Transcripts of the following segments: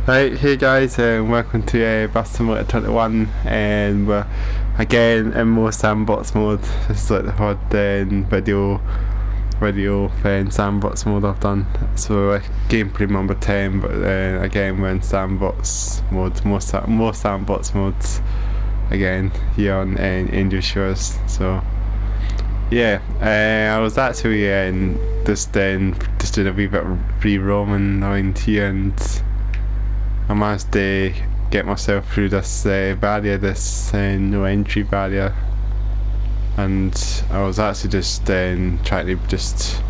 Right, hey guys, welcome to Bussimulator 21, and we're again in more Sandbox mode. This is like the third video Sandbox mode I've done. So gameplay number 10, but again we're in Sandbox mode, more Sandbox modes again here on Angel Shores. So yeah, I was actually just doing a wee bit of free roaming around here, and I managed to get myself through this barrier, this no entry barrier, and I was actually just trying to just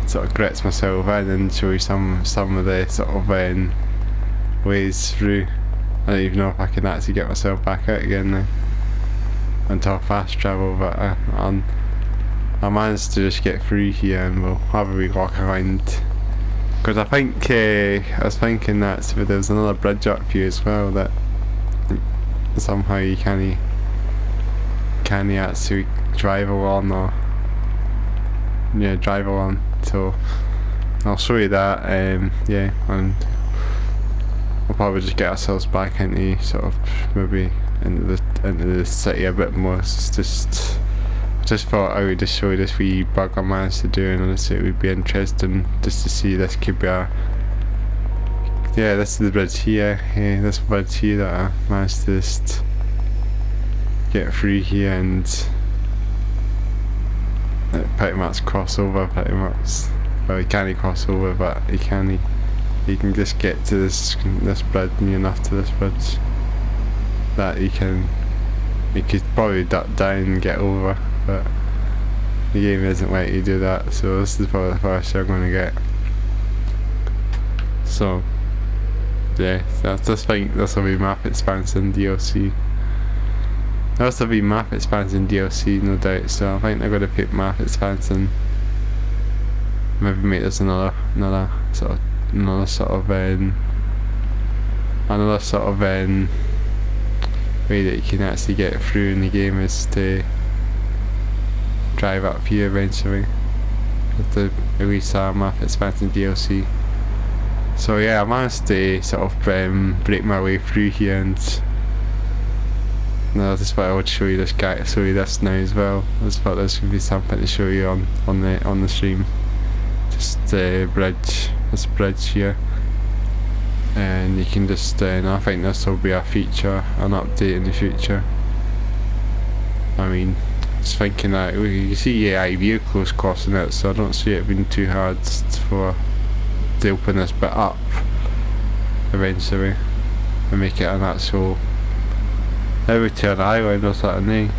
sort of grit myself in and show you some of the sort of ways through. I don't even know if I can actually get myself back out again now until fast travel, but I managed to just get through here, and we'll have a wee walk around. Because I think I was thinking that there was another bridge up here as well that somehow you can't actually drive along, or drive along. So I'll show you that. Yeah, and we'll probably just get ourselves back into sort of maybe into the city a bit more. I just thought I would just show you this wee bug I managed to do, and honestly it would be interesting just to see. This could be this is the bridge here. This bridge here that I managed to just get through here, and pretty much cross over, pretty much. Well, you can't cross over, but you can just get to this bridge, near enough to this bridge that you could probably duck down and get over. But the game isn't letting you do that, so this is probably the first I'm going to get. So yeah, I just think this will be map expansion DLC. This will be map expansion DLC, no doubt. So I think they're going to pick map expansion. Maybe make this another sort of way that you can actually get through in the game is to drive up here eventually with the release map expansion DLC. So yeah, I managed to sort of break my way through here, and no, this is what I would show you this now as well. I just thought this would be something to show you on the stream. Just this bridge here, and you can just I think this will be a feature, an update in the future. I mean, just thinking that you see AI vehicles crossing it, so I don't see it being too hard to open this bit up eventually and make it an actual an island or something,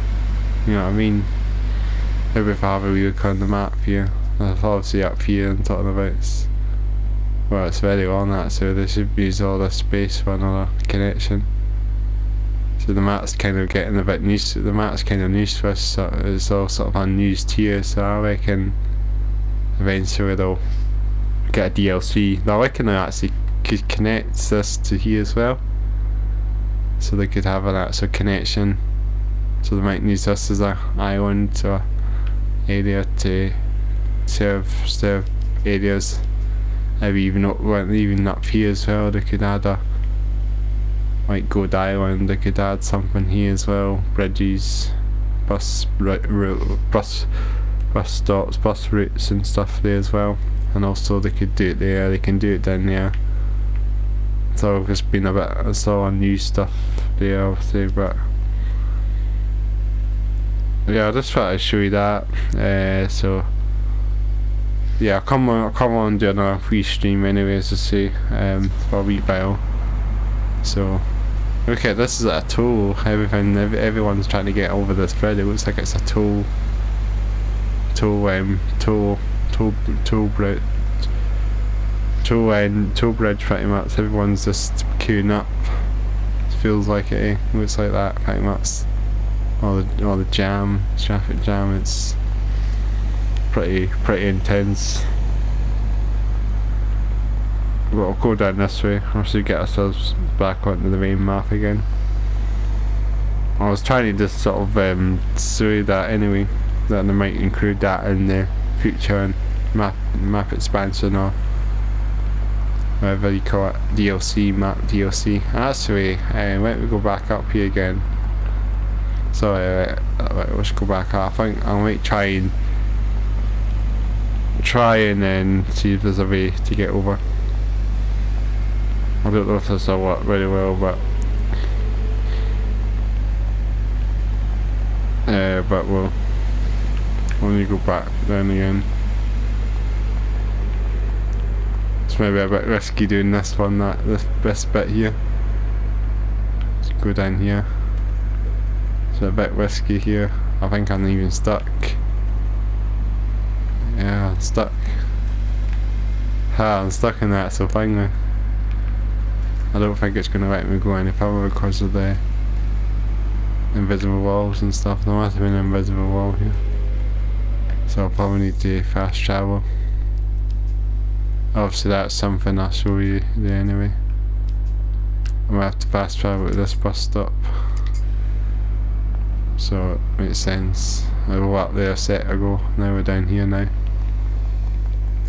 you know what I mean? Maybe if I have a look on the map here, that's obviously up here and talking about well, it's very long that, so they should use all this space for another connection. So the map's kind of getting a bit used to, the map's kind of used to us, so it's all sort of unused here, so I reckon eventually they'll get a DLC. I reckon they actually could connect this to here as well, so they could have an actual connection, so they might use this as an island or area to serve areas. Maybe even up here as well, they could add a like Gold Island, they could add something here as well, bridges, bus stops, bus routes and stuff there as well, and also they could do it there, they can do it down there. So it's been a bit, it's all unused stuff there obviously, but yeah, I just thought I'd show you that. So yeah, I'll come on do another free stream anyways to see for a wee while. So okay, this is a toll. Everyone's trying to get over this bridge. It looks like it's a toll bridge pretty much. Everyone's just queuing up. It feels like it. Looks like that pretty much. All the traffic jam. It's pretty intense. But we'll go down this way once we get ourselves back onto the main map again. I was trying to just sort of show you that anyway, that they might include that in the future and map expansion, or whatever you call it, DLC, map DLC. Actually, let me go back up here again. Sorry, let's go back up. I think I might try and then see if there's a way to get over. I don't know if this will work very well, but we'll only go back down again. It's maybe a bit risky doing this one, this bit here. Let's go down here. It's a bit risky here. I think I'm even stuck. Yeah, I'm stuck. I'm stuck in that, so finally. I don't think it's going to let me go any further because of the invisible walls and stuff. There must have been an invisible wall here. So I'll probably need to fast travel. Obviously that's something I'll show you there anyway. I'm going to have to fast travel to this bus stop. So it makes sense. I go up there a set ago, now we're down here now.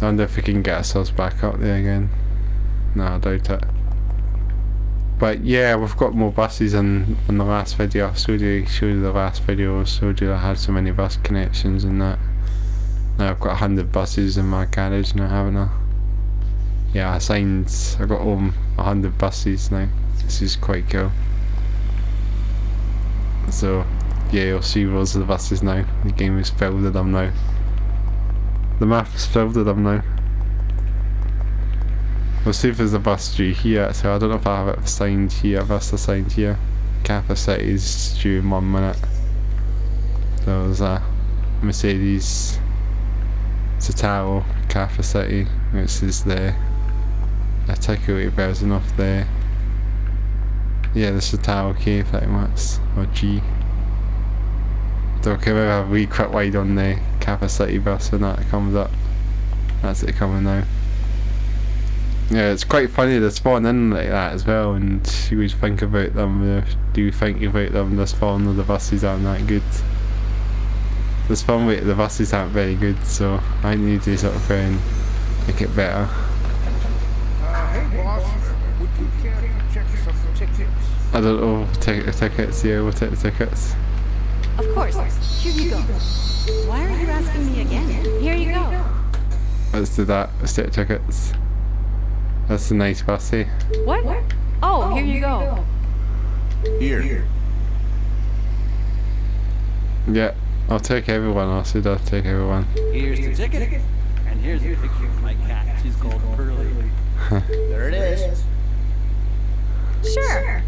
I wonder if we can get ourselves back up there again. No, I doubt it. But yeah, we've got more buses in the last video. I showed you the last video, I showed you I had so many bus connections and that. Now I've got 100 buses in my garage now, haven't I? Yeah, I got home 100 buses now. This is quite cool. So yeah, you'll see rows of the buses now. The game is filled with them now. The map is filled with them now. We'll see if there's a bus due here, so I don't know if I have it assigned here, bus assigned here. Kappa City's due in 1 minute. There was a Mercedes Citaro Kappa City, which is the articulated version of the the Citaro K pretty much, or G. So can we have a wee quick wide on the Kappa City bus when that comes up. That's it coming now. Yeah, it's quite funny to spawn in like that as well, and you always think about them, do think about them, the spawn of the buses aren't that good. The spawn rate of the buses aren't very good, so I need to sort of make it better. Hey boss, would you care to check some tickets? I don't know, take the tickets, yeah, we'll take the tickets. Of course, here you go. Why are you asking me again? Here you go. Let's do that, let's take the tickets. That's a nice bussy. What? Oh, here you go. Here. Yeah, I'll take everyone, I said I'll take everyone. Here's the ticket, and here's a picture of my cat. She's called Pearly. There it is. Sure.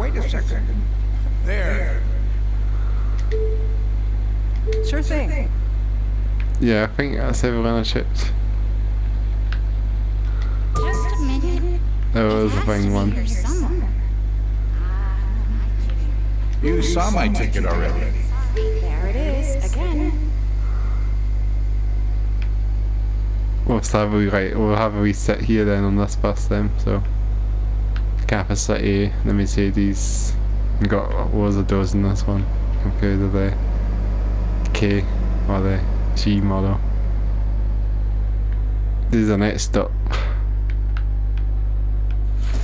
Wait a second. There. Sure thing. Yeah, I think that's everyone I shipped. Just a minute. There was a thing one. Here somewhere. You saw my ticket already. There it is, again. We'll have a reset here then on this bus then, so Kappa City, the Mercedes, we got loads of doors in this one compared to the K or the G model. This is the next stop.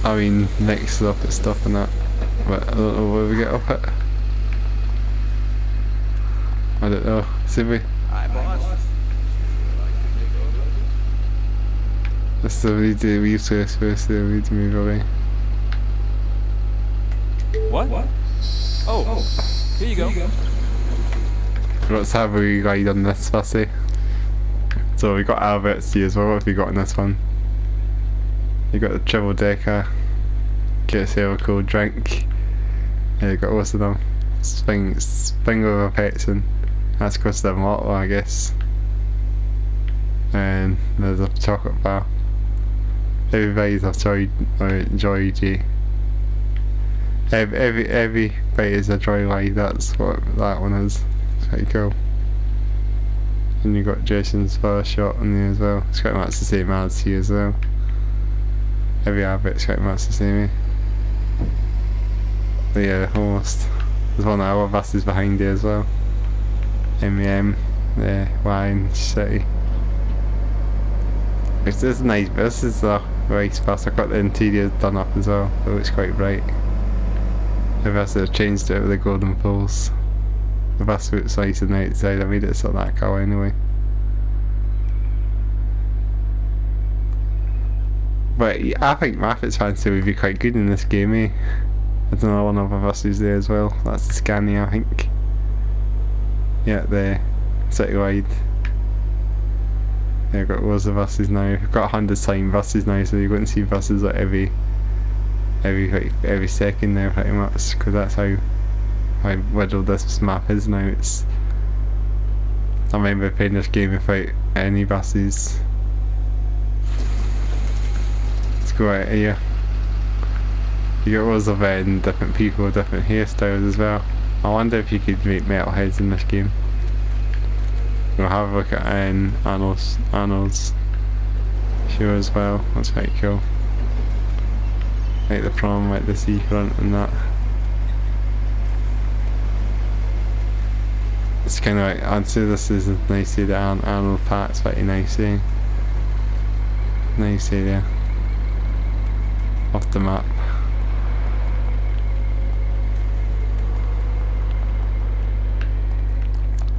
I mean next stop is stopping that, but I don't know where we get up at. I don't know, see we? Hi, boss. That's the we used to supposed to need to move away. What? Oh, here you go. Let's have a ride on this bussy. So we got Albert's here as well. What have you got in this one? You got the triple decker. Get yourself a cold drink. Yeah, you got most of them. Spring over pets, and that's because they're mortal, I guess. And there's a chocolate bar. Everybody's enjoyed you. Every bite is a joyride, that's what that one is. It's pretty cool. And you got Jason's first shot on there as well. It's quite much the same as here as well. Every outfit's quite much the same. But yeah, almost. There's one of our buses behind there as well. MEM, the Wine City. It's just nice, but this is a nice bus. I've got the interior done up as well. It looks quite bright. Maybe I should have changed it with the golden poles. The bus looks nice on the outside. I made it sort of that colour anyway. But I think Maffitt's fancy would be quite good in this game, eh? There's another one of the buses there as well. That's the Scania, I think. Yeah, the citywide. Yeah, I've got loads of buses now. I've got 100 signed buses now, so you're going to see buses like every second now, pretty much, because that's how riddled this map is now. It's. I remember playing this game without any buses. Let's go out here. You get loads of different people, different hairstyles as well. I wonder if you could make metalheads in this game. We'll have a look at Arnold's show as well. That's quite cool. Like the prom, like the seafront and that. It's kind of like, I'd say this is nice area. Arnold Park's pretty nice, eh? Nice area. Off the map.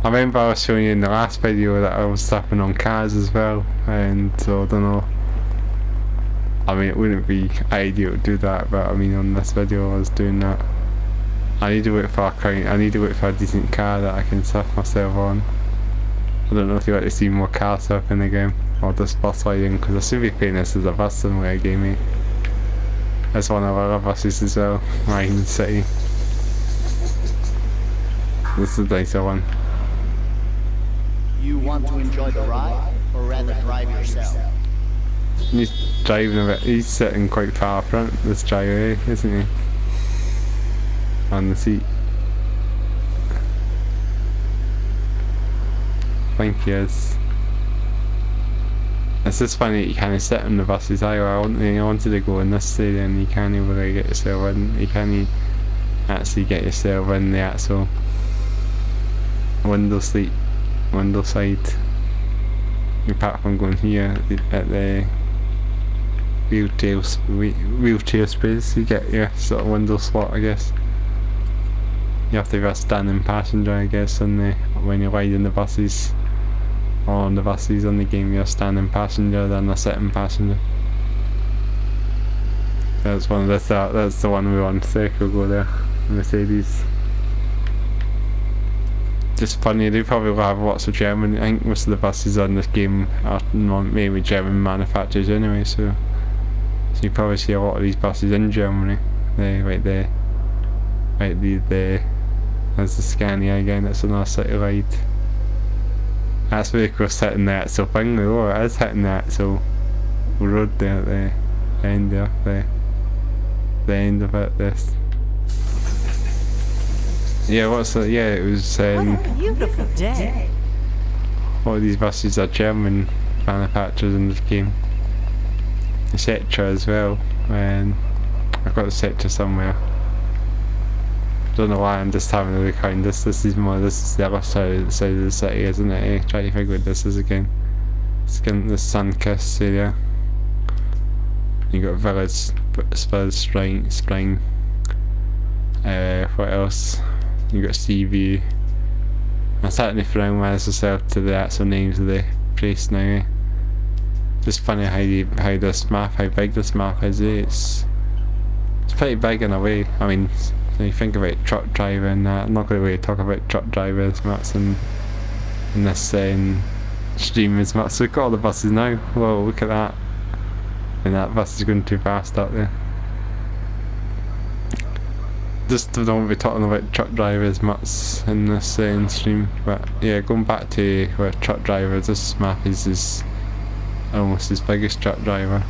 I remember I was showing you in the last video that I was tapping on cars as well, and so I don't know. I mean, it wouldn't be ideal to do that, but I mean, on this video I was doing that. I need to wait for a decent car that I can surf myself on. I don't know if you like to see more car surf in the game, or just bus riding, because I should be playing this as a bus simulator game, eh? That's one of our other buses as well, riding the city. This is a nicer one. You want to enjoy the ride, or rather drive yourself? He's driving a bit. He's sitting quite far front, this driver, isn't he? On the seat. I think he is. It's just funny that you can't sit in the buses either. I wanted to go in this area and you can't really get yourself in. You can't actually get yourself in the actual window seat. Window side. Apart from going here at the wheelchair space, you get your sort of window slot, I guess. You have to be a standing passenger, I guess, when you're riding the buses. Or on the buses on the game, you're a standing passenger than a sitting passenger. That's one of that's the one we want. Circle go there, Mercedes. Just funny, they probably will have lots of German. I think most of the buses on this game are mainly German manufacturers anyway, so you probably see a lot of these buses in Germany. Right there. There's the Scania again, that's another city ride. That's where it goes hitting the actual thing though, it is hitting the actual road there at the end there, the end of it, this. Yeah, it was What a beautiful day. all of these buses are German manufacturers in this game. The Setra as well, and I've got the Setra somewhere. Don't know why I'm just having a look behind this. This is the other side of the city, isn't it? Eh? Try to figure what this is again. It's getting the Sunkiss area. You got Village, Spurs, Spring. What else? You got Seaview. I'm starting to familiarise myself to the actual names of the place now. Eh? Just funny how big this map is. Eh? It's pretty big in a way. I mean, when you think about truck driver and that, I'm not going to really talk about truck driver as much in this stream as much. So we've got all the buses now. Whoa, look at that. And that bus is going too fast up there. Just don't be talking about truck drivers much in this stream, but yeah, going back to where truck drivers, this map is almost as big as truck driver.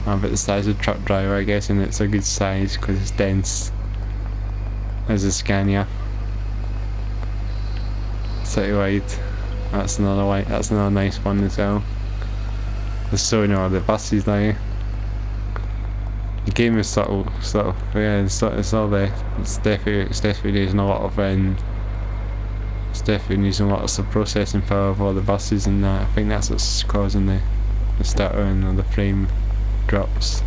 About the size of truck driver, I guess, and it's a good size because it's dense. There's a Scania. Citywide. That's another nice one as well. There's so many other buses now. The game is sort of yeah, it's all there. It's definitely using a lot of it's definitely using a lot of processing power of all the buses and that. I think that's what's causing the the stuttering or the frame drops.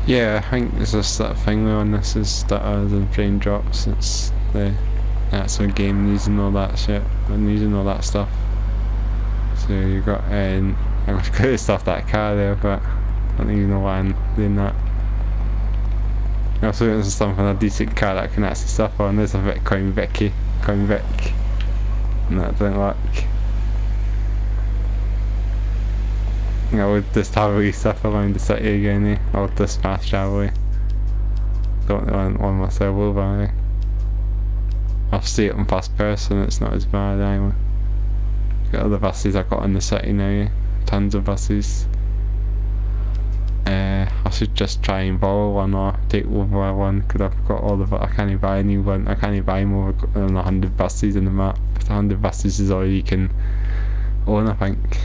Yeah, I think there's just that thing on this is stutters and frame drops. It's the actual game using all that shit and using all that stuff. So you got I'm gonna stop that car there, but I don't even know why I'm doing that. I was looking for something, a decent car that I can actually stuff on. There's a Bitcoin Vic, and that didn't work. I would just have a wee stuff around the city again, eh? Or just fast travel, eh? Don't want myself over, eh? I'll see it in first person, it's not as bad anyway. Got all the buses I got in the city now, eh? Tons of buses. I should just try and borrow one or take over one, because I've got all the, I can't buy a new one, I can't buy more than 100 buses in the map. 100 buses is all you can own, I think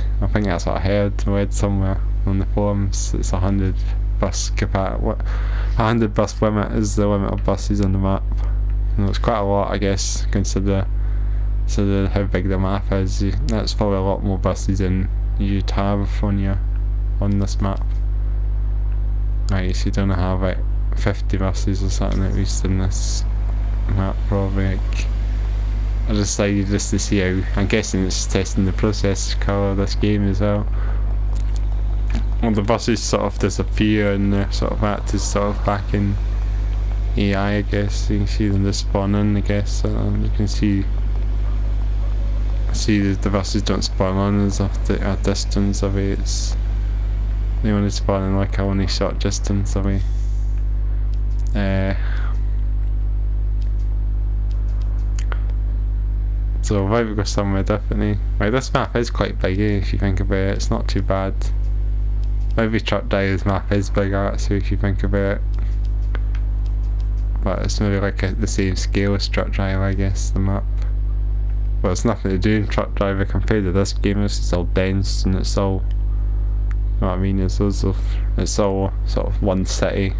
that's what I read somewhere on the forums. It's 100 bus capacity. 100 bus limit is the limit of buses on the map. And it's quite a lot, I guess, consider how big the map is. That's probably a lot more buses than you'd have on this map. Right, so you don't have like 50 buses or something at least in this map, probably. Like, I decided just to see how, I'm guessing it's testing the process car of this game as well. Well, the buses sort of disappear and they're sort of acted sort of back in AI, I guess. You can see them just spawn in, I guess. You can see that the buses don't spawn on as of a distance away. It's, they only spawn in like a only short distance away. So if we go somewhere differently. Right, this map is quite big, eh, if you think about it. It's not too bad. Maybe Truck Driver's map is bigger actually if you think about it. But it's maybe like the same scale as Truck Driver, I guess, the map. But it's nothing to do in Truck Driver compared to this game. It's all dense and it's all, you know what I mean, it's all sort of one city.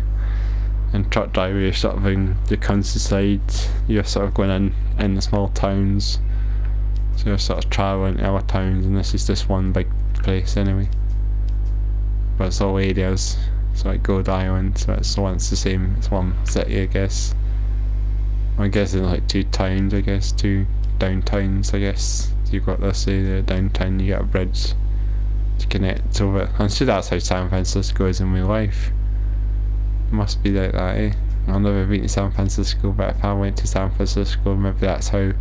In Truck Driver you're sort of in the countryside, you're sort of going in the small towns. So you're sort of travelling to other towns, and this is just one big place anyway. But it's all areas, so like Gold Island, so it's the same, it's one city I guess. I guess it's like two towns, I guess, two downtowns I guess. So you've got this area downtown, you get a bridge to connect over. I'm sure that's how San Francisco is in real life. It must be like that, eh? I've never been to San Francisco, but if I went to San Francisco, maybe that's how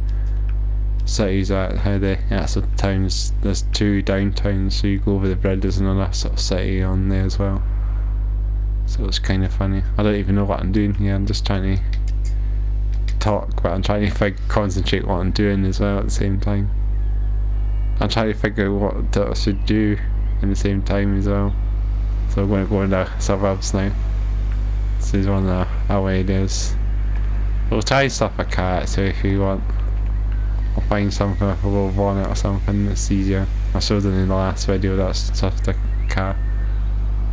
cities are, how the actual towns, there's two downtowns, so you go over the bridge, there's another sort of city on there as well. So it's kind of funny. I don't even know what I'm doing here, I'm just trying to talk, but I'm trying to concentrate what I'm doing as well at the same time. I'm trying to figure out what I should do in the same time as well. So I'm going to go in the suburbs now. This is one of our areas. We'll try stuff a car, so if you want, I'll find something with a little bonnet or something that's easier. I showed it in the last video, that's stuff the car.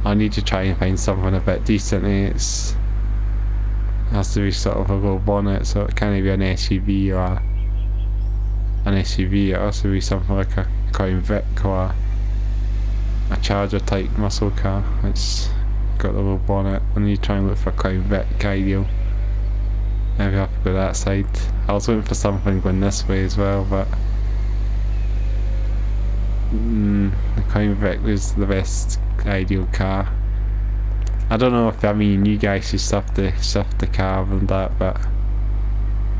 I need to try and find something a bit decent. It has to be sort of a little bonnet, so it can't be an SUV or an SUV. It has to be something like a Crown Vic or a Charger type muscle car. It's got a little bonnet. I need to try and look for a Crown Vic ideal. Maybe I have to go that side. I was looking for something going this way as well, but the Crown Vic was the best ideal car. I don't know if you guys should stuff the car and that, but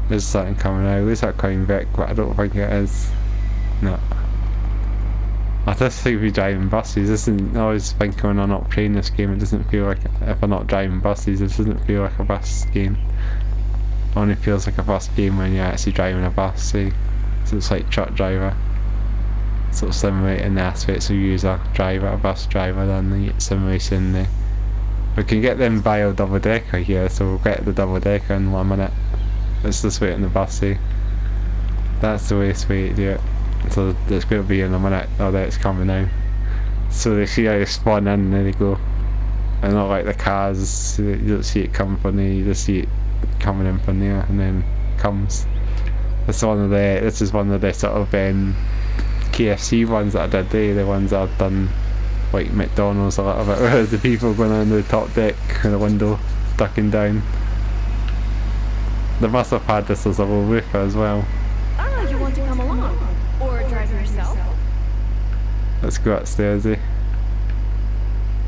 there's something coming out. There's that Crown Vic, but I don't think it is. No. I just think we're driving buses. I always think when I'm not playing this game, it doesn't feel like, if I'm not driving buses, it doesn't feel like a bus game. It only feels like a bus game when you're actually driving a bus, see? So it's like Truck Driver. Sort of simulating the aspects of you as a bus driver, then the simulation there. We can get them bio double decker here, so we'll get the double decker in 1 minute. Let's just wait on the bus, see? That's the way to do it. So it's going to be in a minute. Oh, there it's coming now. So they see how you spawn in and there they go. And not like the cars, you don't see it coming from there, you just see it coming in from there and then comes. This is one of the sort of KFC ones that I did, the ones that I've done like McDonald's a little bit, where the people going on the top deck and the window ducking down. They must have had this as a little roofer as well. Ah, you want to come along? Or drive yourself? Let's go upstairs, eh?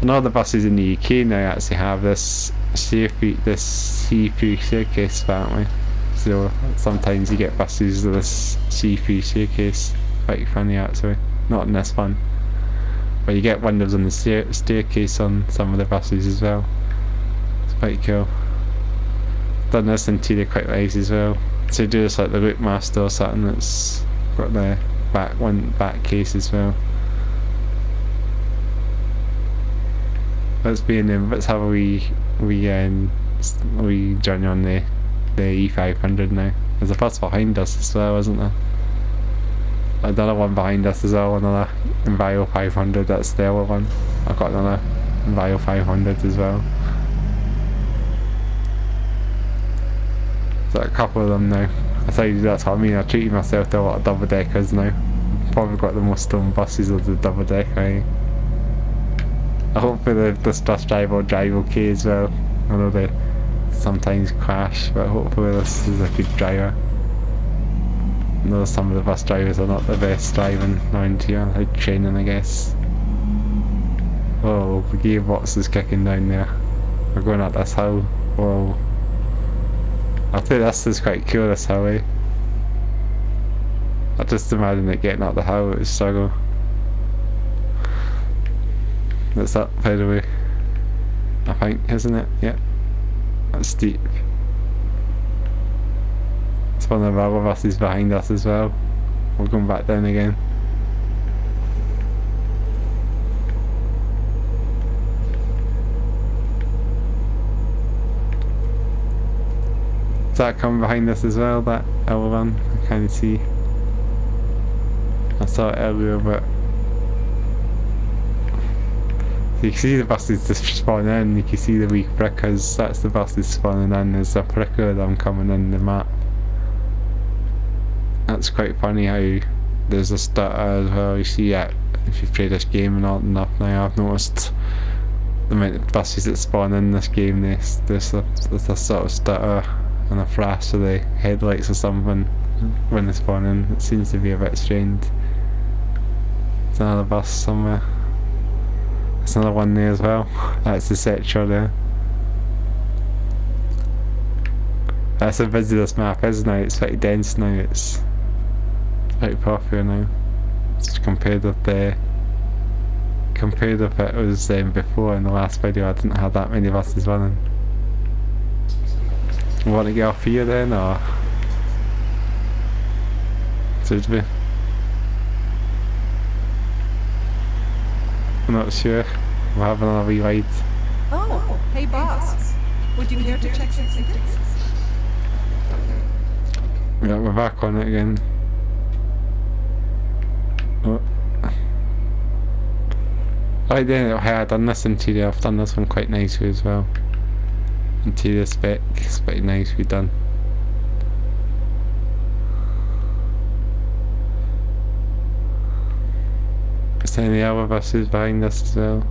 And all the buses in the UK now actually have this see-through staircase, apparently. So sometimes you get buses with this see-through staircase. Quite funny actually. Not in this one. But you get windows on the staircase on some of the buses as well. It's quite cool. Done this interior quite nice as well. So do this like the route master or something that's got the back case as well. Let's have a wee journey on the E500 now. There's a bus behind us as well, isn't there? Another one behind us as well, another Enviro 500, that's the other one. I've got another Enviro 500 as well. So a couple of them now. I tell you, that's what I mean, I treated myself to a lot of double deckers now. Probably got the most stone buses of the double decker. I hope this bus driver will drive okay as well. I know they sometimes crash, but hopefully this is a good driver. I know some of the bus drivers are not the best driving around here, like training I guess. Oh, the gearbox is kicking down there. We're going up this hill. Whoa. I think this is quite cool, this hill, eh? I just imagine it getting up the hill, it would struggle. That's up, by the way. I think, isn't it? Yep. That's steep. It's one of the other buses behind us as well. We're going back down again. Is that coming behind us as well, that other one? I can't see. I saw it earlier, but you can see the buses just spawning in. You can see the wee prickers. That's the buses spawning in. There's a pricker of them coming in the map. That's quite funny how there's a stutter as well. You see it if you play this game and all enough now. I've noticed the amount of buses that spawn in this game. There's a sort of stutter and a flash of the headlights or something when they spawn in. It seems to be a bit strange. There's another bus somewhere. There's another one there as well. That's the sector there. That's how busy this map is now. It's pretty dense now. It's quite popular now. It's compared with it was before in the last video. I didn't have that many buses running. You want to get off here then, or should we? I'm not sure. We'll have another wee ride. Oh, hey boss. Would you care to check some tickets? Yeah, we're back on it again. Oh. Right then, I've done this interior. I've done this one quite nicely as well. Interior spec is pretty nicely done. Is there any other buses behind us as well?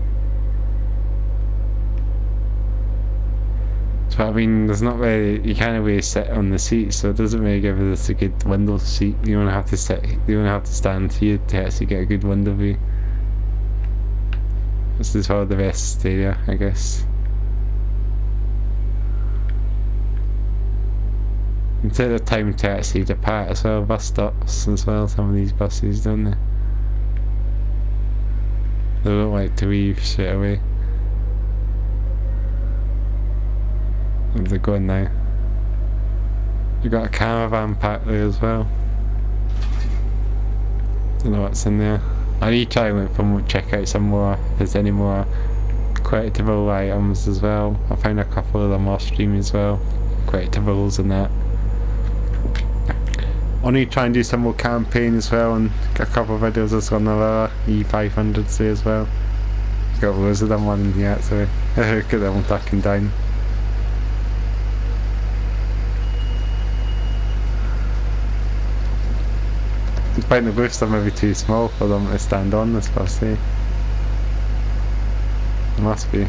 So I mean, there's not really, you can't really sit on the seat, so it doesn't really give us a good window seat. You only have to stand here to actually get a good window view. This is probably the best area, I guess. You take the time to actually depart as well, bus stops as well, some of these buses, don't they? They don't like to leave straight away. Where's they going now? You got a caravan park there as well. Don't know what's in there. I need to try and check out some more, if there's any more collectible items as well. I found a couple of them off stream as well. Collectibles and that. I need to try and do some more campaign as well, and a couple of videos as on the E500s there as well. Got loads of them on here actually. Look at them ducking down. Despite the boosts are maybe too small for them to stand on this bus, eh? It must be.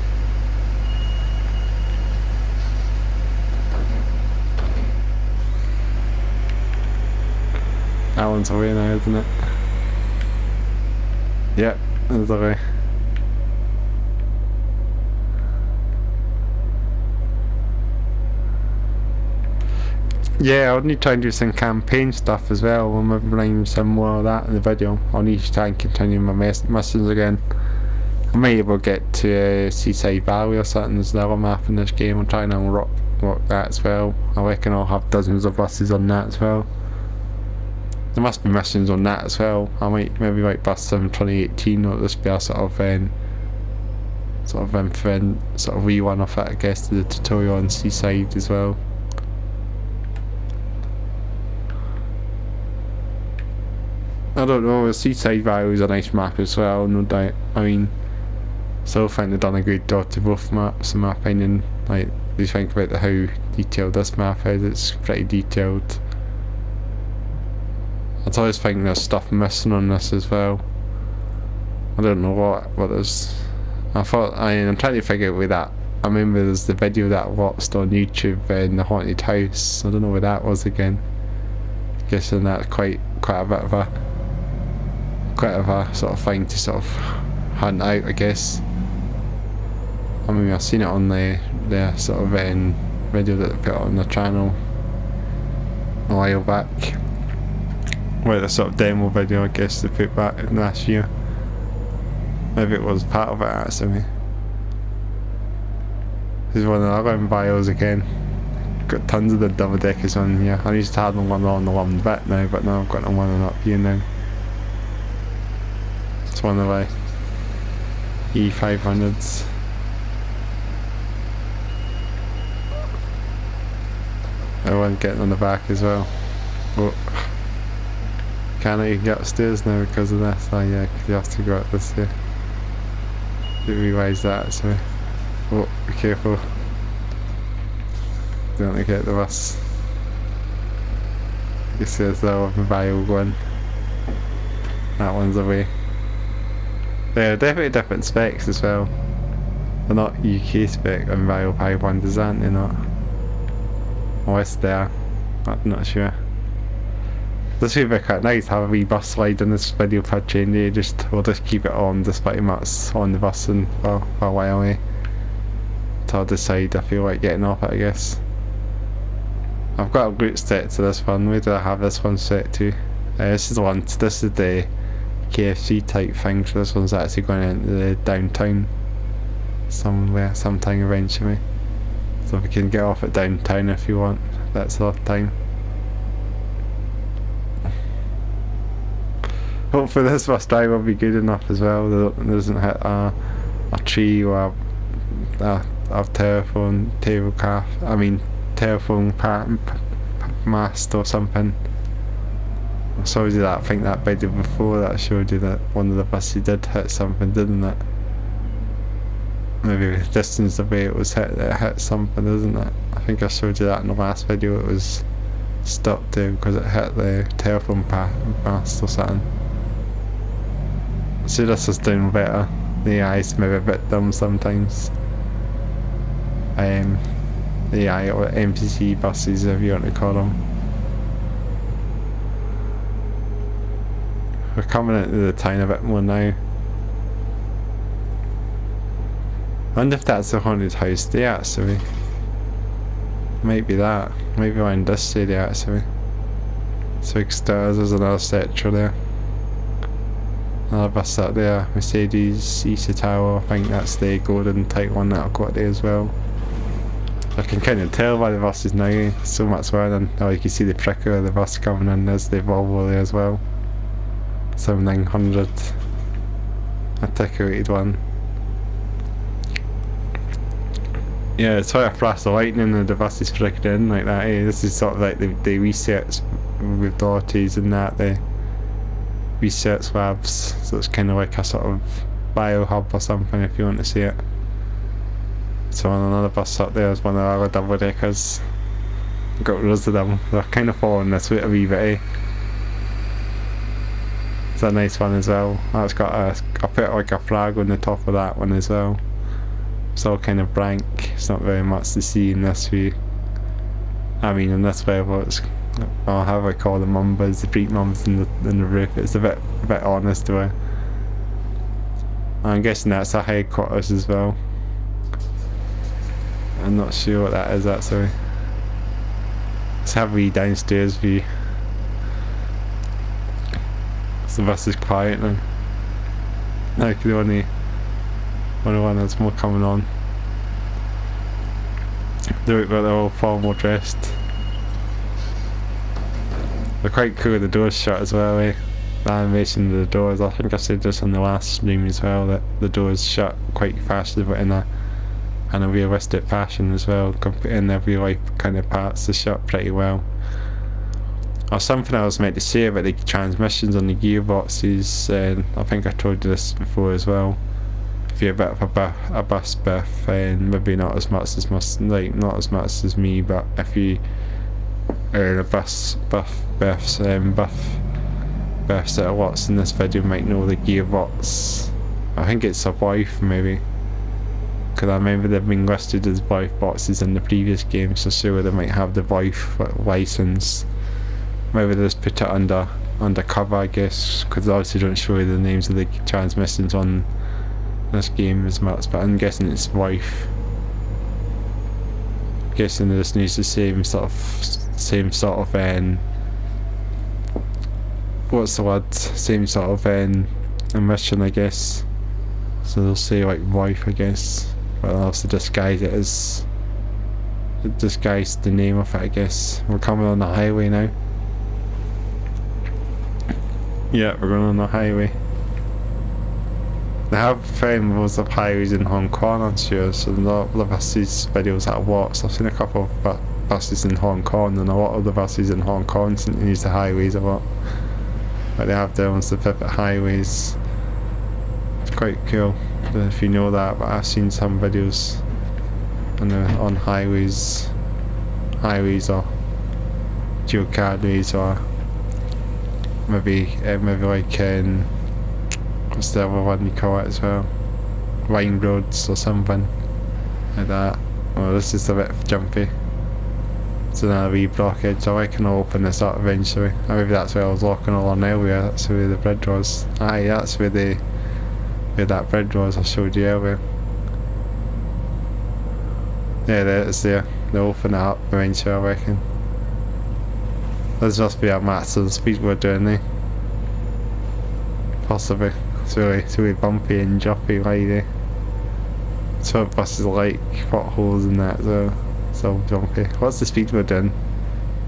That one's away now, isn't it? Yep, it's away. Yeah, I'll need to try and do some campaign stuff as well. We'll maybe bring some more of that in the video. I'll need to try and continue my missions again. I might be able to get to Seaside Valley or something. There's another map in this game. I'm trying to unlock that as well. I reckon I'll have dozens of buses on that as well. There must be missions on that as well. I might maybe write bus sim 2018 or this be a sort of rerun of it, I guess, to the tutorial on Seaside as well. I don't know, Seaside Valley is a nice map as well, no doubt. I mean, still think they've done a good job to both maps in my opinion. Like, you think about how detailed this map is, it's pretty detailed. I always think there's stuff missing on this as well. I don't know what is. I'm trying to figure out where that. I remember there's the video that I watched on YouTube in the haunted house. I don't know where that was again. Guessing that's quite a bit of a sort of thing to sort of hunt out, I guess. I mean, I've seen it on the sort of video that they put on the channel a while back. Well, the sort of demo video, I guess, they put back in last year. Maybe it was part of it actually. This is one of the other bios again. Got tons of the double deckers on here. I used to have them on the 1 bit now, but now I've got them one up here now. It's one of the E500s. Everyone getting on the back as well. Oh. Can't even get upstairs now because of this. Oh yeah, because you have to go up this here. Didn't realise that actually. Oh, be careful. Don't want to get the bus. You see there's the other bio one. That one's away. They're definitely different specs as well. They're not UK spec on Bio 5 ones, aren't they not? Or is there? I'm not sure. This would be quite nice to have a wee bus slide in this video picture and we'll just keep it on despite much on the bus and for a while, eh? Till I decide I feel like getting off it, I guess. I've got a route set to this one. Where do I have this one set to? This is the KFC type thing, so this one's actually going into the downtown somewhere, sometime eventually. So we can get off at downtown if you want, that's the time. Hopefully this bus drive will be good enough as well, that it doesn't hit a tree or a telephone mast or something. I saw you that, I think that video before that showed you that one of the buses did hit something, didn't it? Maybe the distance the way it was hit, it hit something, isn't it? I think I showed you that in the last video. It was stopped there because it hit the telephone mast or something. So this is doing better. The AI's maybe a bit dumb sometimes. The AI or MCC buses, if you want to call them. We're coming into the town a bit more now. I wonder if that's the haunted house there actually. Might be that. Maybe around this area actually. So stairs, there's another sector there. Another bus up there, Mercedes, Easter Tower, I think that's the golden type one that I've got there as well. I can kind of tell by the buses now, so much better than, oh you can see the pricker of the bus coming in, there's the Volvo there as well. 7900 articulated one. Yeah, it's why I flash the lightning and the bus is flickered in like that, eh? This is sort of like the research with daughters and that, the research labs, so it's kind of like a sort of bio hub or something if you want to see it. So on another bus up there is one of the other double deckers. Got loads of them, they're kind of following this way a wee bit, eh? It's a nice one as well. That's got I put like a flag on the top of that one as well. It's all kind of blank. It's not very much to see in this view. I mean, in this way, what's how I call the mumbas, the Greek mums in the roof. It's a bit honest to it. I'm guessing that's a headquarters as well. I'm not sure what that is actually. Let's have a wee downstairs view. So the bus is quiet now. Like the only one that's more coming on. They look like they're all formal dressed. They're quite cool with the doors shut as well, eh? The animation of the doors, I think I said this on the last stream as well, that the doors shut quite fastly but in a realistic fashion as well, in their real life kind of parts. They shut pretty well. Or something I was meant to say about the transmissions on the gearboxes, I think I told you this before as well. If you're a bit of a bus buff, and maybe not as much as me, but if you are a bus buffs that are watching this video might know the gearbox. I think it's a wife maybe, because I remember they've been listed as wife boxes in the previous game, so sure they might have the wife license. Maybe they just put it under cover, I guess, because they obviously don't show you the names of the transmissions on this game as much, but I'm guessing it's wife. I'm guessing they just use the same sort of what's the word? Same sort of emission, I guess. So they'll say like wife, I guess, but they'll also disguise it as disguise the name of it, I guess. We're coming on the highway now. Yeah, we're going on the highway. They have loads of highways in Hong Kong, I'm sure, so the buses videos that I watched, I've seen a couple of buses in Hong Kong, and a lot of the buses in Hong Kong seem to use the highways a lot. But they have their own specific highways. It's quite cool if you know that, but I've seen some videos on highways or dual carriageways, or maybe like what's the other one you call it as well? Wine roads or something like that. Oh, this is a bit jumpy. It's another wee blockage. I reckon I'll open this up eventually. Or maybe that's where I was walking along earlier. That's where the bridge was. Aye, that's where that bridge was I showed you earlier. Yeah, there it is there. They'll open it up eventually, I reckon. This must be a maximum speed we're doing there. Possibly. It's really bumpy and jumpy ride, eh? That's what buses are like, potholes and that, so it's all jumpy. What's the speed we're doing?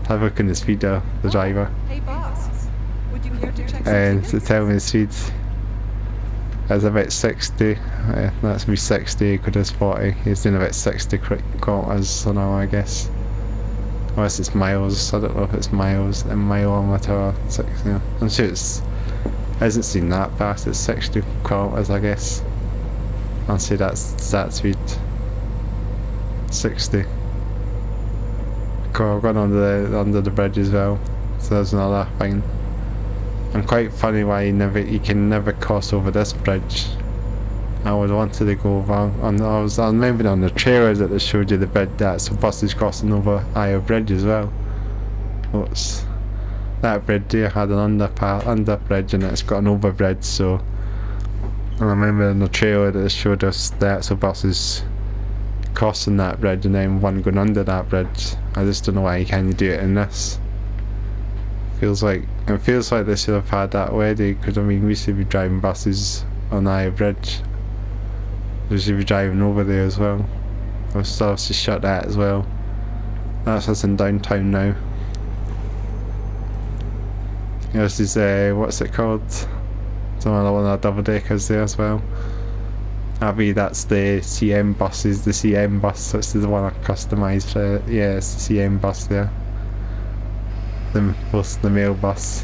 Have a look in the speed of the driver. Hey boss, would you care to check some And tickets? to tell me the speed. That's about 60. That's me 60, because it's 40. He's doing about 60 kilometers an hour, I guess. Unless it's miles, I don't know if it's miles, a mileometer or 60. Yeah. I'm sure it hasn't seen that fast, it's 60 kilometers, I guess. I'll say that's that speed. 60. Cool, I've gone under the bridge as well, so there's another thing. And quite funny why you can never cross over this bridge. I would wanted to go over I remember on the trailers that they showed you the bridge, that's the buses crossing over higher bridge as well. What's that bridge there had an under bridge, and it's got an over bridge, so I remember in the trailer that they showed us that, so buses crossing that bridge and then one going under that bridge. I just don't know why you can't do it in this. It feels like they should have had that already, because I mean we should be driving buses on the higher bridge. We should be driving over there as well. I've still obviously shut that as well. That's us in downtown now. This is what's it called? Some other one of the double deckers there as well. That's the CM buses, the CM bus, that's the one I customised for. Yeah, it's the CM bus there. The mail bus.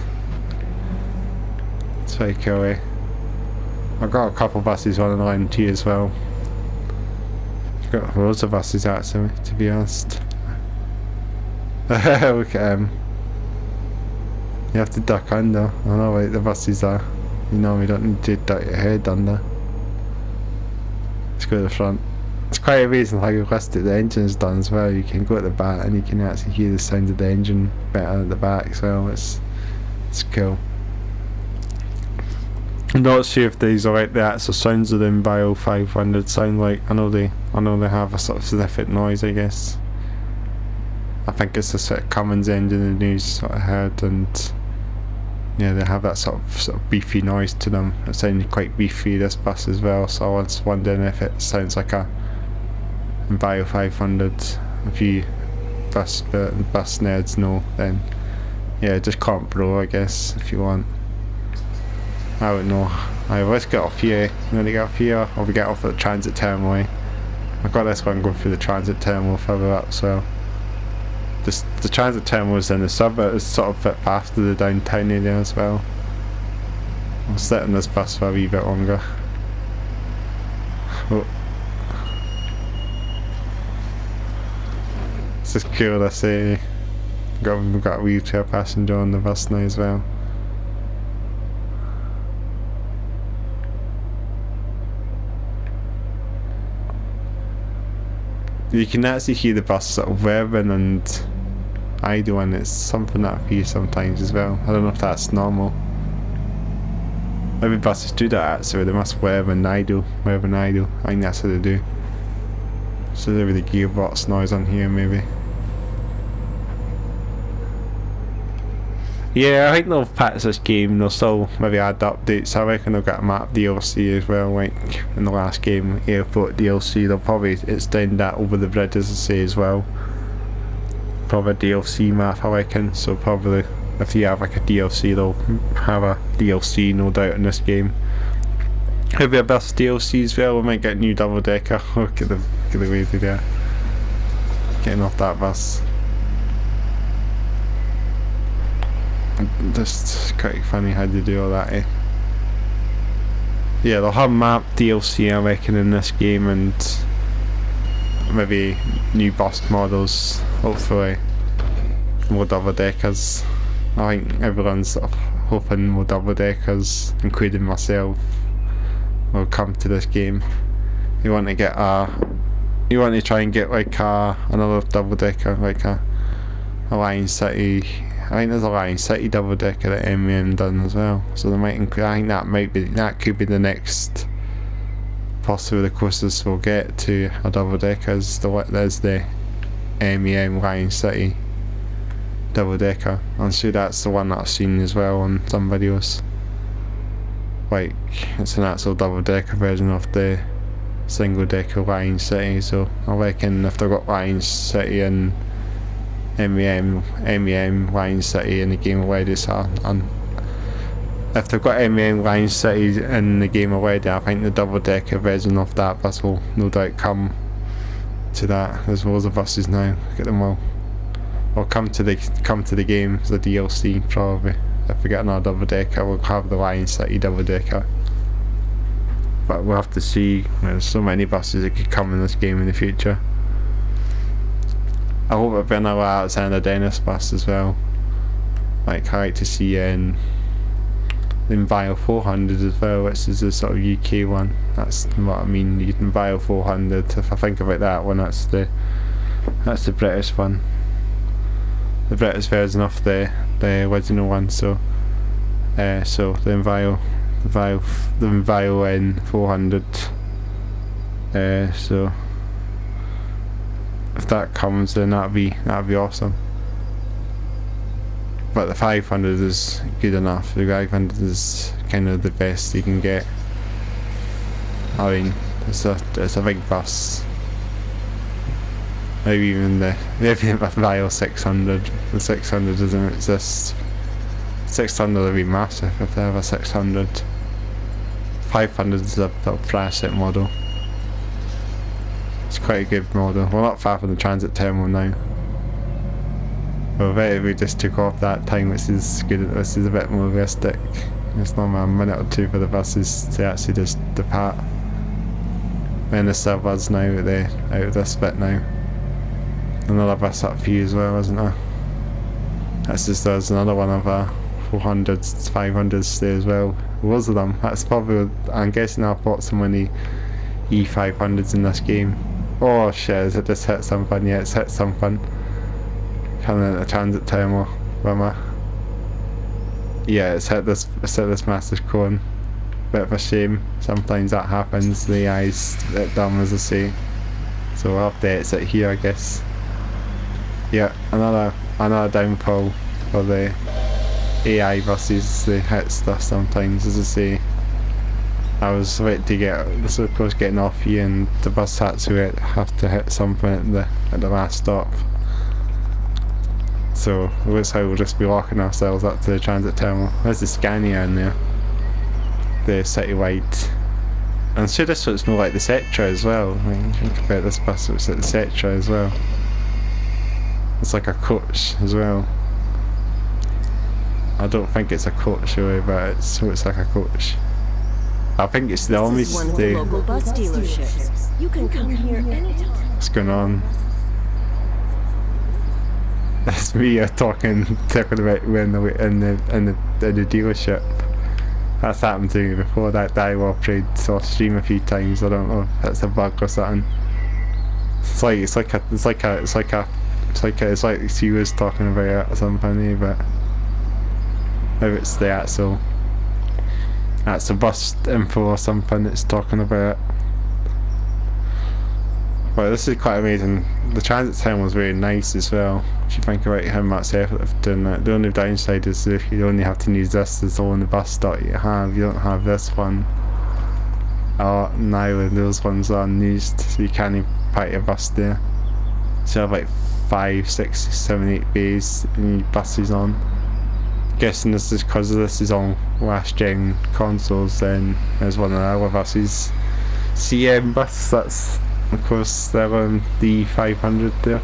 It's very cool, eh? I've got a couple buses running around too as well. I've got loads of buses actually, to be honest. Look at him. You have to duck under. I don't know where the buses are. You know, we don't need to duck your head under. Let's go to the front. It's quite amazing how realistic the engine's done as well. You can go at the back and you can actually hear the sound of the engine better at the back as well. It's cool. I'm not sure if these are like the actual sounds of the Enviro 500 sound like. I know they have a sort of specific noise, I guess. I think it's a sort of Cummins engine in the news sort of heard, and yeah, they have that sort of beefy noise to them. It sounded quite beefy, this bus as well, so I was wondering if it sounds like a Enviro 500. If you bus nerds know, then yeah, just comment below, I guess, if you want. I don't know. Right, let's get off here. You want to get off here, or we get off at the transit terminal? I've got this one going through the transit terminal further up, so the transit terminal is in the suburb. It's sort of a bit past the downtown area as well. I'll sit in this bus for a wee bit longer. Oh. This is cool, I say. We've got a wheelchair passenger on the bus now as well. You can actually hear the bus sort of revving and idling. It's something that I hear sometimes as well. I don't know if that's normal. Maybe buses do that actually, they must rev and idle. I think that's how they do. So there'll be the gearbox noise on here maybe. Yeah, I think they'll patch this game. They'll still maybe add updates. I reckon they'll get a map DLC as well, like in the last game, Airport DLC. They'll probably extend that over the bridge, as I say, as well. Probably a DLC map, I reckon. So probably if you have like a DLC, they'll have a DLC, no doubt, in this game. Maybe a bus DLC as well. We might get a new double decker. Look at the way there. Getting off that bus. Just quite funny how they do all that, eh? Yeah, they'll have map DLC, I reckon, in this game, and maybe new bus models, hopefully more double deckers. I think everyone's sort of hoping more double deckers, including myself, will come to this game. You want to try and get like another double decker, like a Lion City. I think there's a Lion City double decker that MEM done as well, so they might include. I think that could be the next, possibly the closest we'll get to a double decker. There's the MEM Lion City double decker. I'm sure that's the one that I've seen as well on some videos. Like it's an actual double decker version of the single decker Lion City. So I reckon if they've got Lion City and MEM Lion City in the game already, so if they've got MEM Lion City in the game already, I think the double decker version of that bus will no doubt come to that. There's loads of buses now, look at them all. Or come to the game, the DLC probably. If we get another double decker, we'll have the Lion City double decker. But we'll have to see. There's so many buses that could come in this game in the future. I hope it'll be another alexanderdennis bus as well. Like, I like to see the Enviro 400 as well, which is the sort of UK one. That's what I mean, the Enviro 400. If I think about that one, that's the British one. The British version of the original one. So the Enviro N 400. So if that comes, then that'd be awesome. But the 500 is good enough. The 500 is kind of the best you can get. I mean, it's a big bus. Maybe even the Enviro 600. The 600 doesn't exist. 600 would be massive if they have a 600. 500 is a plastic model. It's quite a good model. We're not far from the transit terminal now. We just took off that time, which is good. This is a bit more realistic. It's normally a minute or two for the buses to actually just depart. We're in the suburbs now, out of this bit now. Another bus up here as well, isn't there? That's just there's another one of our 400s, 500s there as well. loads of them. That's probably, I'm guessing I've bought so many E500s in this game. Oh shit, has it just hit something? Yeah, it's hit something. Coming into the transit terminal. Where am I? Yeah, it's hit this massive cone. Bit of a shame. Sometimes that happens. The AI's a bit dumb, as I say. So we'll have to exit here, I guess. Yeah, another downfall for the AI buses. They hit stuff sometimes, as I say. I was waiting to get so close getting off here, and the bus had to have to hit something at the last stop. So it looks like we'll just be walking ourselves up to the transit terminal. There's the Scania in there, the citywide. And I'm sure this looks more like the Setra as well. I mean, think about this bus, it looks like the Setra as well. It's like a coach as well. I don't think it's a coach really, but it looks like a coach. I think it's the only This is one of the local bus dealerships. You can come here anytime. What's going on? That's me talking about when in the dealership. That's happened to me before. That dialogue played off stream a few times. I don't know if that's a bug or something. It's like she was talking about it or something, but maybe it's the actual bus info or something that's talking about it. Well, this is quite amazing. The transit time was very nice as well. If you think about how much effort they've done that. The only downside is if you only have to use this as the only bus stop you have. You don't have this one. In Ireland those ones are unused, so you can't even park your bus there. So you have like 5, 6, 7, 8 bays and your buses on. Guessing this is because this is on last gen consoles. Then there's one of the other buses, CM bus, that's of course they're on the 500 there.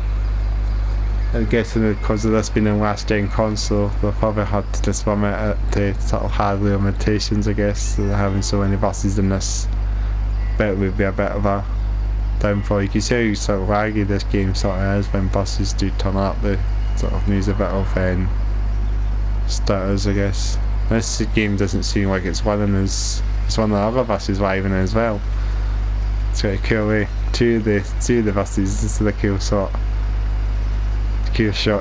I'm guessing because of this being a last gen console, they'll probably had to just limit it to sort of hardware limitations, I guess. So they're having so many buses in this bit would be a bit of a downfall. You can see how sort of laggy this game sort of is when buses do turn up. They sort of needs a bit of stutters, I guess. This game doesn't seem like it's winning as it's one of the other buses driving as well. It's got a cool way. Two of the buses. This is a cool shot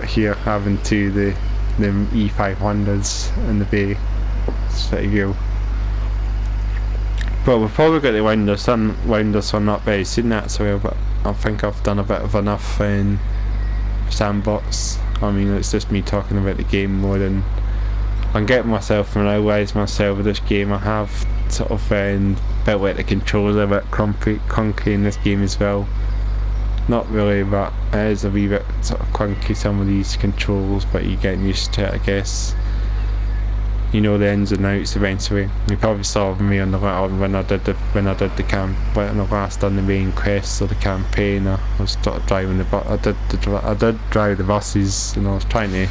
here, having two of the E500s in the bay. It's pretty cool. But we've probably got to wind this one up very soon, that's well, but I think I've done a bit of enough in Sandbox. I mean, it's just me talking about the game more than I'm getting myself familiarised myself with this game. I have sort of felt like the controls are a bit clunky in this game as well. Not really, but it is a wee bit sort of clunky, some of these controls, but you're getting used to it, I guess. You know the ins and outs eventually. You probably saw me on the when I did the last done the main quest or the campaign. I was sort of driving I did drive the buses, and I was trying to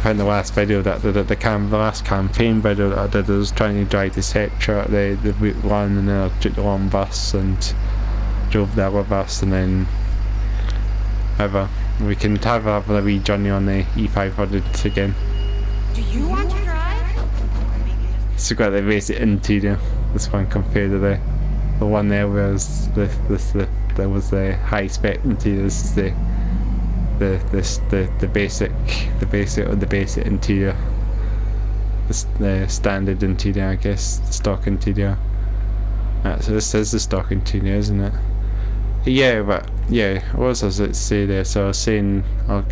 find the last video that the last campaign video that I did. I was trying to drive the Setra, the route one, and then I took the one bus and drove the other bus, and then we can have a wee journey on the E500 again. Do you want to drive? It's got the basic interior, this one, compared to the one there was there was the high spec interior. This is the basic interior, the standard interior, I guess, the stock interior. So this is the stock interior, isn't it? Yeah, but yeah, what does it say there? So I was saying I'll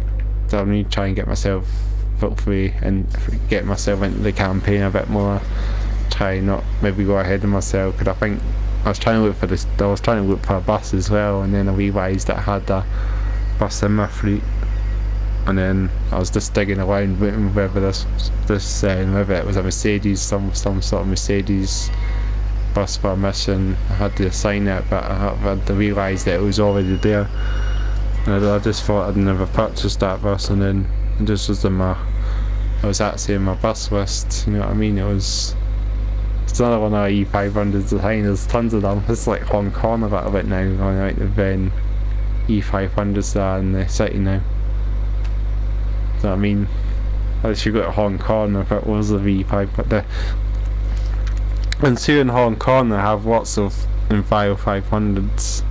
need to try and get myself hopefully and get myself into the campaign a bit more. Try not maybe go ahead of myself, because I think I was trying to look for this. I was trying to look for a bus as well, and then I realised that I had a bus in my fleet, and then I was just digging around whether whether it was a Mercedes, some sort of Mercedes bus for a mission. I had to assign it, but I had to realise that it was already there, and I just thought I'd never purchased that bus, and then it just was it was actually in my bus list, you know what I mean? It's another one of our E500s behind. There's tons of them. It's like Hong Kong a little bit now, on like the E500s that are in the city now. You know what I mean? Unless you go to Hong Kong, if it was the V5, but And see in Hong Kong they have lots of Enviro 500s.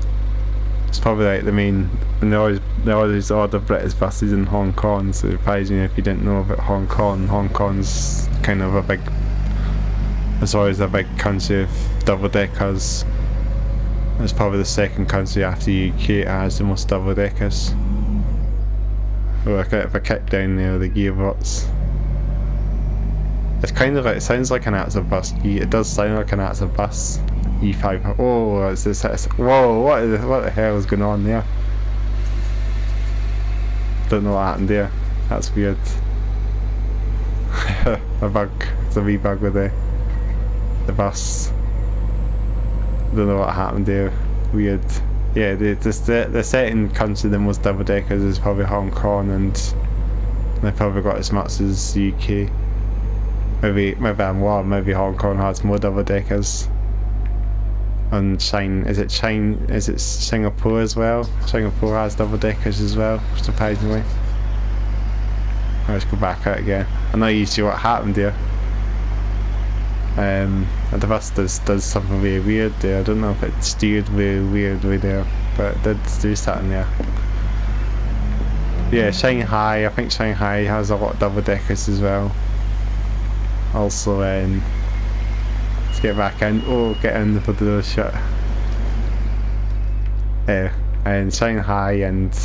It's probably like the main, and they always order British buses in Hong Kong, so surprising if you didn't know about Hong Kong. Hong Kong's kind of a big, it's always a big country of double deckers. It's probably the second country after the UK that has the most double deckers. Oh, if I kick down there, the gearbox. It's kind of like, it sounds like an actual bus. It does sound like an actual bus. E5. Oh, it's this. Whoa, what the hell is going on there? Don't know what happened there. That's weird. A bug. It's a wee bug with the bus. Don't know what happened there. Weird. Yeah, the second country the most double deckers is probably Hong Kong, and they probably got as much as the UK. Maybe I'm wrong. Maybe Hong Kong has more double deckers. And is it Singapore as well? Singapore has double deckers as well, surprisingly. Let's go back out again. I know you see what happened there. And the bus does something really weird there. I don't know if it steered really weirdly there, but it did do something there. Yeah, Shanghai. I think Shanghai has a lot of double deckers as well. Also, let's get back in. Oh, get in the door shut. And Shanghai, and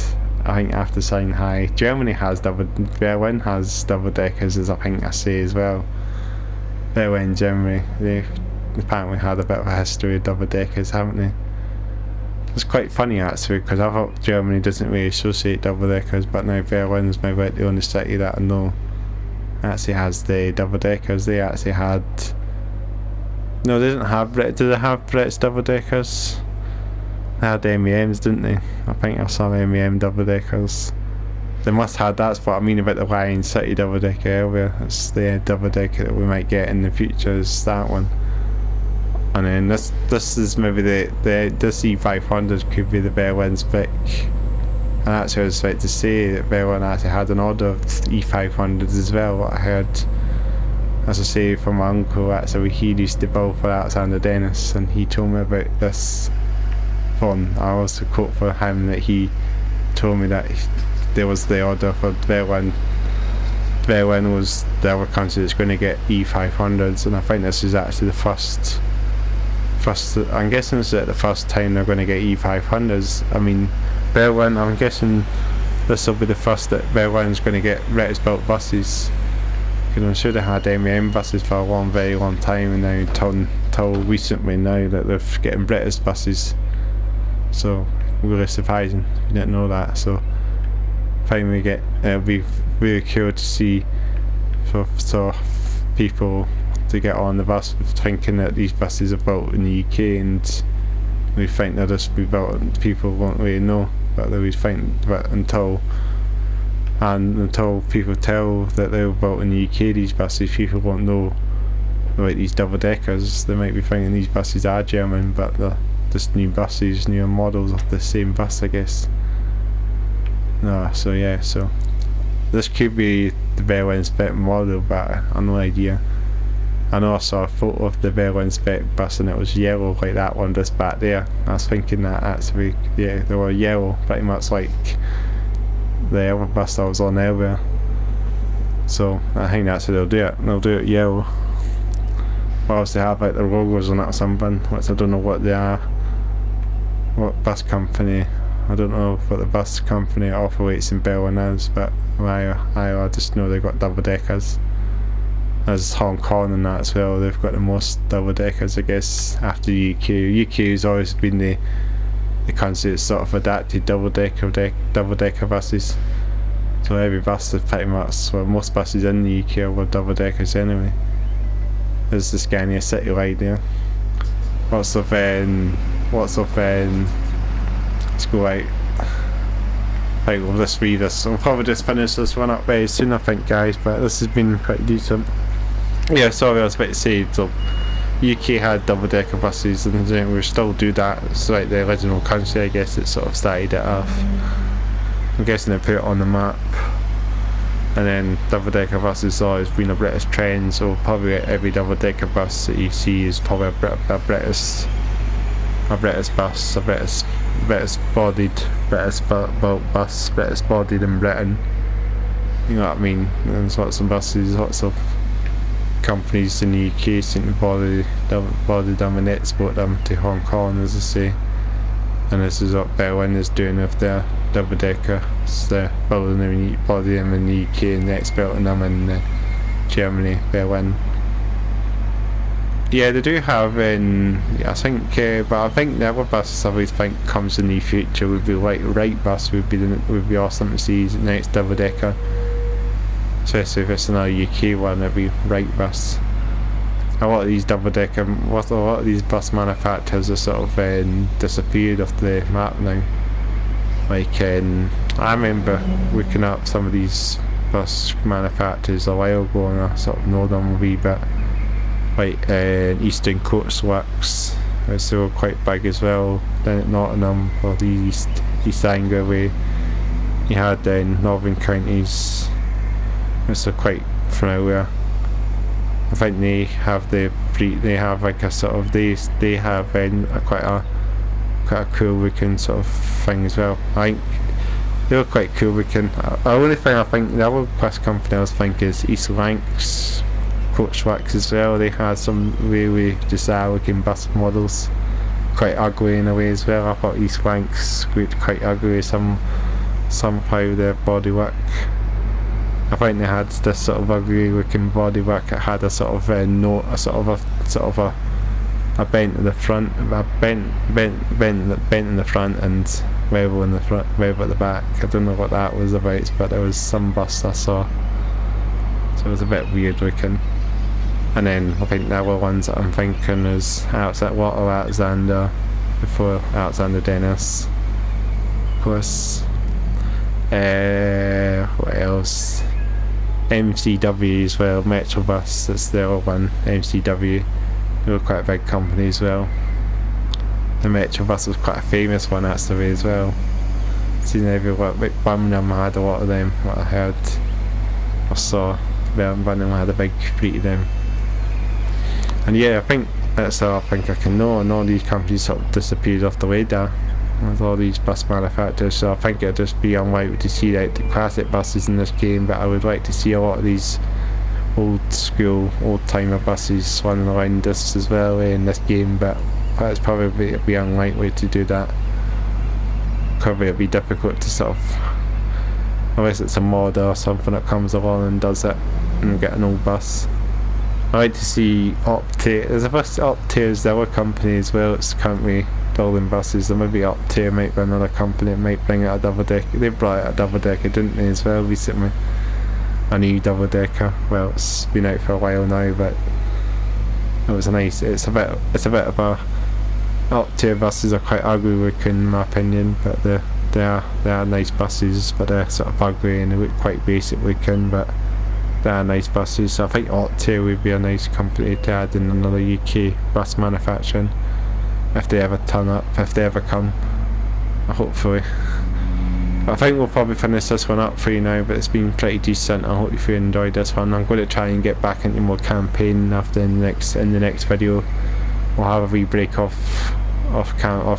I think after Shanghai, Germany has Berlin has double deckers, as I think I say as well. Berlin, Germany, they've apparently had a bit of a history of double deckers, haven't they? It's quite funny actually, because I thought Germany doesn't really associate double deckers, but now Berlin's maybe like the only city that I know actually has the double deckers. They actually had. No, they didn't have Did they have British double deckers? They had MEMs, didn't they? I think I saw MEM double deckers. They must have. That's what I mean about the Lion City double decker earlier. It's the double decker that we might get in the future, is that one. And then this is maybe this E500 could be the Berlin spec. And actually I was about to say that Berlin actually had an order of E500s as well, what I heard. As I say, from my uncle, actually he used to build for Alexanderdennis, and he told me about this one. I also quote for him that he told me that there was the order for Berlin. Berlin was the other country that's going to get E500s, and I think this is actually the first. I'm guessing it's the first time they're going to get E500s. I mean, Berlin. I'm guessing this will be the first that Berlin's going to get British built buses. I'm sure they had MEM buses for a very long time, and now till recently now that they're getting British buses. So really surprising if you didn't know that. So finally it'll be really cool to see for people to get on the bus thinking that these buses are built in the UK, and we think they'll just be built and people won't really know, but they would think, but until people tell that they were built in the UK, these buses, people won't know about these double deckers. They might be thinking these buses are German, but they're just new buses, new models of the same bus, I guess. No, so yeah, so this could be the Berlin spec model, but I have no idea. I know I saw a photo of the Berlin spec bus and it was yellow like that one just back there. I was thinking that actually, yeah, they were yellow, pretty much like the other bus I was on earlier. So I think that's how they'll do it. They'll do it yellow. But obviously have like the logos on it or something, which I don't know what they are. What bus company? I don't know what the bus company operates in Berlin is, but I just know they've got double deckers. As Hong Kong and that as well, they've got the most double deckers, I guess, after the UK. UK has always been the country that's sort of adapted double decker buses. So every bus is pretty much, well, most buses in the UK were double deckers anyway. There's the Scania City Line there. Let's go out. Right, we'll just read this. We'll probably just finish this one up very soon, I think, guys, but this has been quite decent. Yeah, sorry, I was about to say, so UK had double decker buses, and we still do that. It's like the original country, I guess, it sort of started it off. I'm guessing they put it on the map. And then double decker buses has always been a British trend, so probably every double decker bus that you see is probably a British bus, a British bodied British bus, British bodied in Britain. You know what I mean? And there's lots of buses, lots of companies in the UK seem to body them and export them to Hong Kong, as I say. And this is what Berlin is doing with their double decker. So they're building them in the UK and they're exporting them in Germany, Berlin. Yeah, they do have I think the other buses I always think comes in the future would be like wrightbus would be awesome to see the next double decker. Especially if it's another UK one, it'd be wrightbus. A lot of these bus manufacturers are sort of disappeared off the map now. Like I remember looking up some of these bus manufacturers a while ago and I sort of know them a wee bit. Like Eastern Coast Works, which they were quite big as well, down at Nottingham or the East Anglia way. You had Northern Counties, which are quite familiar. I think they have like a sort of they have quite a cool looking sort of thing as well. I think they were quite cool looking. The only thing I think the other bus company I was thinking is East Lancs Coachworks as well. They had some really bizarre looking bus models, quite ugly in a way as well. I thought East Lancs looked quite ugly somehow their bodywork. I think they had this sort of ugly looking bodywork. It had a sort of a bent in the front, a bent in the front and level in the front, level at the back. I don't know what that was about, but there was some bus I saw, so it was a bit weird looking. And then I think the other ones that I'm thinking is Alexander before Alexanderdennis, of course. What else? MCW as well, Metrobus, that's the other one. MCW, they were quite a big company as well. The Metrobus was quite a famous one actually as well. Seen everywhere, Birmingham had a lot of them, what I heard or saw. Birmingham had a big fleet of them. And yeah, I think that's all I think I can know, and all these companies sort of disappeared off the radar with all these bus manufacturers, so I think it'd just be unlikely to see like the classic buses in this game, but I would like to see a lot of these old school, old timer buses running around this as well in this game, but it's probably be unlikely to do that. Probably it'd be difficult to sort of, unless it's a mod or something that comes along and does it and get an old bus. I like to see Opti, there's a bus, Opti is the other company as well, it's currently building buses. There maybe Opti might be another company that might bring out a double decker. They brought out a double decker, didn't they, as well recently? A new double decker. Well, it's been out for a while now, but it was a nice. It's a bit of a. Opti buses are quite ugly looking in my opinion, but they are nice buses, but they're sort of ugly and they look quite basic looking, but they are nice buses. So I think Opti would be a nice company to add in another UK bus manufacturing. If they ever turn up, if they ever come, hopefully. I think we'll probably finish this one up for you now, but it's been pretty decent. I hope you enjoyed this one. I'm going to try and get back into more campaign after in the next video. We'll have a wee break off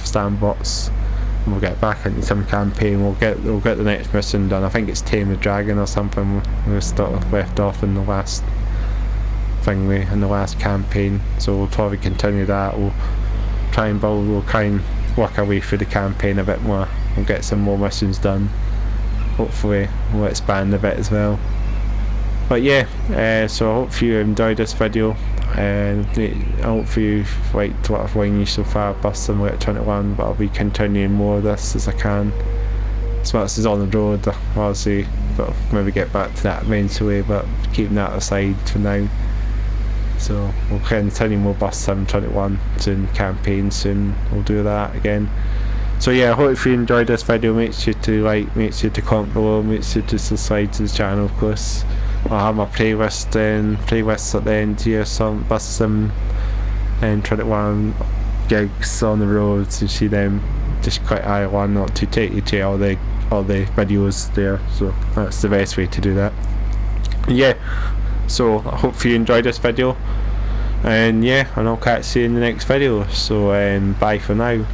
Sandbox. We'll get back into some campaign. We'll get the next mission done. I think it's Tame the Dragon or something. We sort of left off in the last thingy, in the last campaign. So we'll probably continue that. We'll try and work our way through the campaign a bit more. We'll get some more missions done. Hopefully we'll expand a bit as well. But yeah, so I hope you enjoyed this video, and I hope you liked what I've shown you so far, Bus Simulator 21, but I'll be continuing more of this as I can. So this is on the road, obviously, but maybe get back to that eventually, but keeping that aside for now. So we'll continue more Bus Sim 21 soon, campaign soon, we'll do that again. So yeah, I hope if you enjoyed this video, make sure to like, make sure to comment below, make sure to subscribe to the channel of course. I'll have my playlists at the end here, some Bus Sim and 21 gigs on the road, to see them just quite one, not to take you to all the videos there, so that's the best way to do that. yeah, so I hope you enjoyed this video, and yeah, and I'll catch you in the next video. So bye for now.